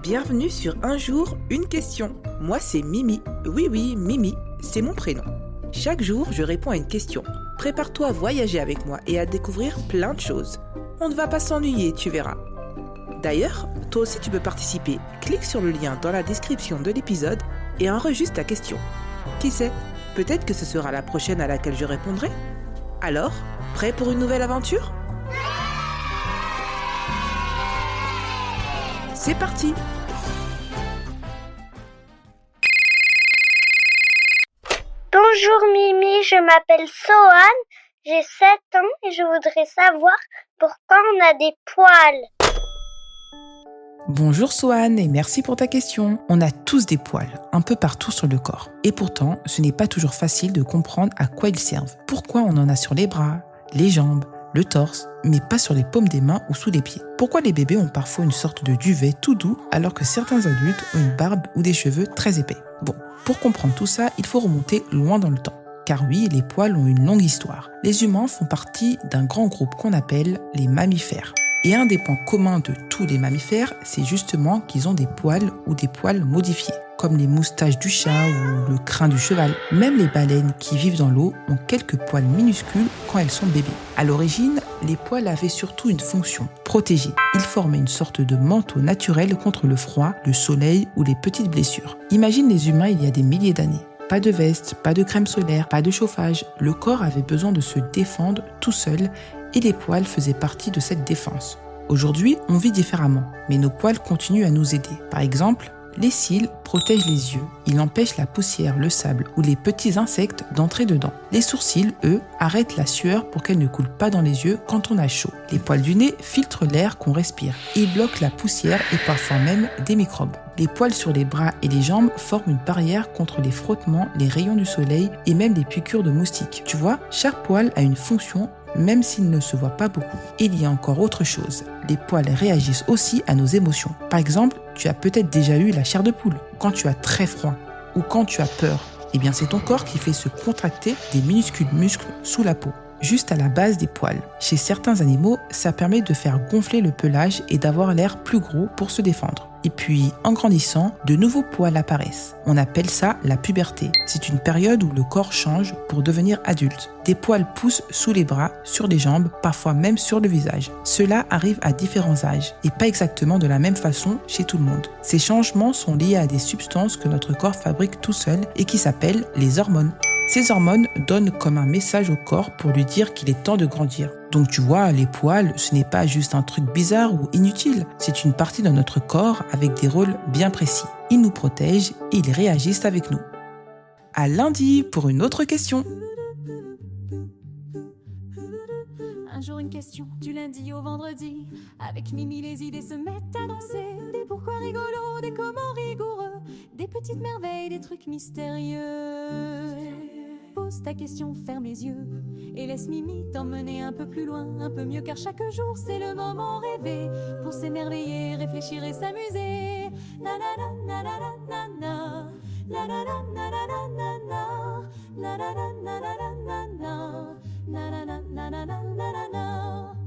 Bienvenue sur Un jour, une question. Moi, c'est Mimi. Oui, Mimi, c'est mon prénom. Chaque jour, je réponds à une question. Prépare-toi à voyager avec moi et à découvrir plein de choses. On ne va pas s'ennuyer, tu verras. D'ailleurs, toi aussi tu peux participer. Clique sur le lien dans la description de l'épisode et enregistre ta question. Qui sait, peut-être que ce sera la prochaine à laquelle je répondrai. Alors, prêt pour une nouvelle aventure ? C'est parti ! Bonjour Mimi, je m'appelle Sohan, j'ai 7 ans et je voudrais savoir pourquoi on a des poils. Bonjour Sohan et merci pour ta question. On a tous des poils, un peu partout sur le corps. Et pourtant, ce n'est pas toujours facile de comprendre à quoi ils servent. Pourquoi on en a sur les bras, les jambes, le torse, mais pas sur les paumes des mains ou sous les pieds. Pourquoi les bébés ont parfois une sorte de duvet tout doux alors que certains adultes ont une barbe ou des cheveux très épais. Bon, pour comprendre tout ça, il faut remonter loin dans le temps. Car oui, les poils ont une longue histoire. Les humains font partie d'un grand groupe qu'on appelle les mammifères. Et un des points communs de tous les mammifères, c'est justement qu'ils ont des poils ou des poils modifiés, comme les moustaches du chat ou le crin du cheval. Même les baleines qui vivent dans l'eau ont quelques poils minuscules quand elles sont bébés. À l'origine, les poils avaient surtout une fonction, protéger. Ils formaient une sorte de manteau naturel contre le froid, le soleil ou les petites blessures. Imagine les humains il y a des milliers d'années. Pas de veste, pas de crème solaire, pas de chauffage. Le corps avait besoin de se défendre tout seul et les poils faisaient partie de cette défense. Aujourd'hui, on vit différemment, mais nos poils continuent à nous aider. Par exemple, les cils protègent les yeux. Ils empêchent la poussière, le sable ou les petits insectes d'entrer dedans. Les sourcils, eux, arrêtent la sueur pour qu'elle ne coule pas dans les yeux quand on a chaud. Les poils du nez filtrent l'air qu'on respire. Ils bloquent la poussière et parfois même des microbes. Les poils sur les bras et les jambes forment une barrière contre les frottements, les rayons du soleil et même les piqûres de moustiques. Tu vois, chaque poil a une fonction même s'il ne se voit pas beaucoup. Il y a encore autre chose. Les poils réagissent aussi à nos émotions. Par exemple, tu as peut-être déjà eu la chair de poule, quand tu as très froid ou quand tu as peur. Eh bien, c'est ton corps qui fait se contracter des minuscules muscles sous la peau, juste à la base des poils. Chez certains animaux, ça permet de faire gonfler le pelage et d'avoir l'air plus gros pour se défendre. Et puis, en grandissant, de nouveaux poils apparaissent. On appelle ça la puberté. C'est une période où le corps change pour devenir adulte. Des poils poussent sous les bras, sur les jambes, parfois même sur le visage. Cela arrive à différents âges et pas exactement de la même façon chez tout le monde. Ces changements sont liés à des substances que notre corps fabrique tout seul et qui s'appellent les hormones. Ces hormones donnent comme un message au corps pour lui dire qu'il est temps de grandir. Donc tu vois, les poils, ce n'est pas juste un truc bizarre ou inutile, c'est une partie de notre corps avec des rôles bien précis. Ils nous protègent et ils réagissent avec nous. À lundi pour une autre question. Un jour une question, du lundi au vendredi. Avec Mimi, les idées se mettent à danser. Des pourquoi rigolos, des comment rigoureux. Des petites merveilles, des trucs mystérieux. Pose ta question, ferme les yeux et laisse Mimi t'emmener un peu plus loin, un peu mieux, car chaque jour c'est le moment rêvé pour s'émerveiller, réfléchir et s'amuser. Na na na na na na na, la na na na na na na, la na na na na na na, na na na na na na na na.